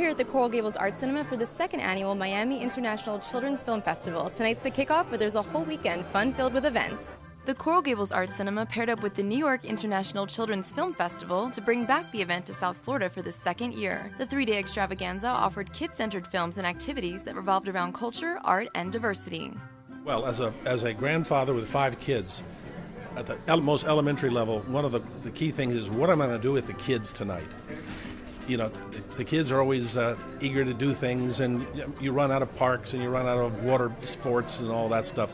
here at the Coral Gables Art Cinema for the second annual Miami International Children's Film Festival. Tonight's the kickoff, but there's a whole weekend fun-filled with events. The Coral Gables Art Cinema paired up with the New York International Children's Film Festival to bring back the event to South Florida for the second year. The three-day extravaganza offered kid-centered films and activities that revolved around culture, art, and diversity. Well, as a grandfather with 5 kids, at the most elementary level, one of the key things is what am I going to do with the kids tonight? You know, the kids are always eager to do things, and you run out of parks and you run out of water sports and all that stuff.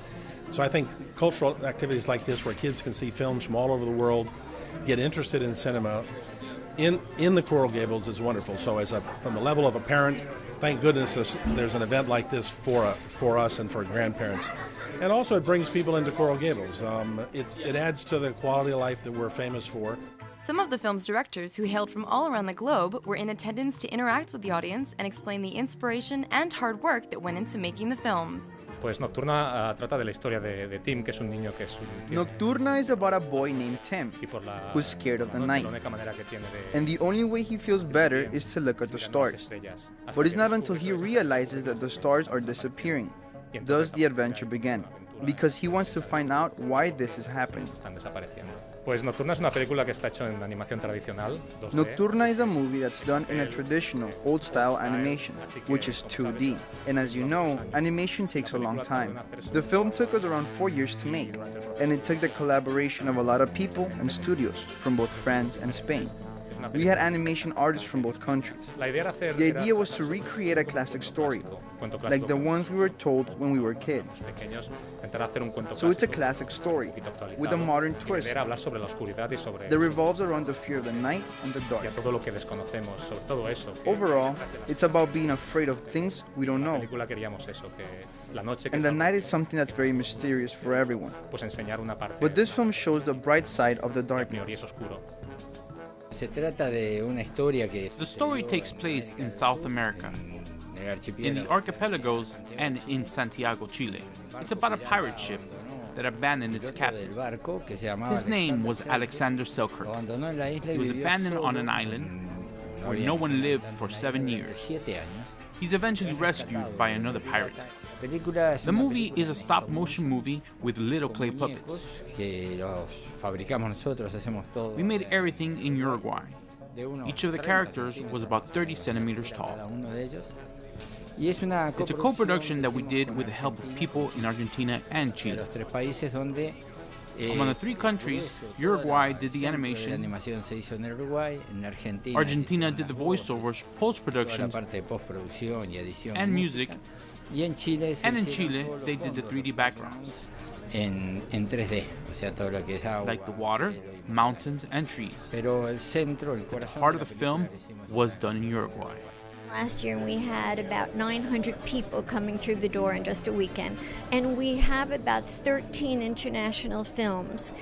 So I think cultural activities like this, where kids can see films from all over the world, get interested in cinema, in the Coral Gables is wonderful. So from the level of a parent, thank goodness there's an event like this for us and for grandparents. And also it brings people into Coral Gables. It adds to the quality of life that we're famous for. Some of the film's directors, who hailed from all around the globe, were in attendance to interact with the audience and explain the inspiration and hard work that went into making the films. Pues Nocturna trata de la historia de Tim, que es un niño que es un... Nocturna is about a boy named Tim, who's scared of the night. And the only way he feels better is to look at the stars. But it's not until he realizes that the stars are disappearing does the adventure begin, because he wants to find out why this is happening. Pues Nocturna es una película que está hecha en animación tradicional, 2D. Nocturna is a movie that's done in a traditional, old-style animation, which is 2D. And as you know, animation takes a long time. The film took us around 4 years to make, and it took the collaboration of a lot of people and studios from both France and Spain. We had animation artists from both countries. The idea was to recreate a classic story, like the ones we were told when we were kids. So it's a classic story, with a modern twist that revolves around the fear of the night and the dark. Overall, it's about being afraid of things we don't know. And the night is something that's very mysterious for everyone. But this film shows the bright side of the darkness. The story takes place in South America, in the archipelagos and in Santiago, Chile. It's about a pirate ship that abandoned its captain. His name was Alexander Selkirk. He was abandoned on an island where no one lived for 7 years. He's eventually rescued by another pirate. The movie is a stop-motion movie with little clay puppets. We made everything in Uruguay. Each of the characters was about 30 centimeters tall. It's a co-production that we did with the help of people in Argentina and Chile. Among the 3 countries, Uruguay did the animation, Argentina did the voiceovers, post-production, and music, and in Chile, they did the 3D backgrounds, like the water, mountains, and trees. But the heart of the film was done in Uruguay. Last year we had about 900 people coming through the door in just a weekend, and we have about 13 international films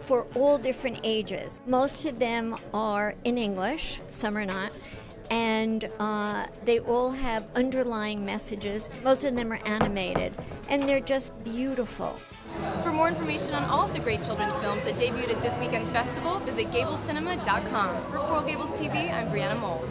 for all different ages. Most of them are in English, some are not, and they all have underlying messages. Most of them are animated, and they're just beautiful. For more information on all of the great children's films that debuted at this weekend's festival, visit gablescinema.com. For Coral Gables TV, I'm Brianna Moles.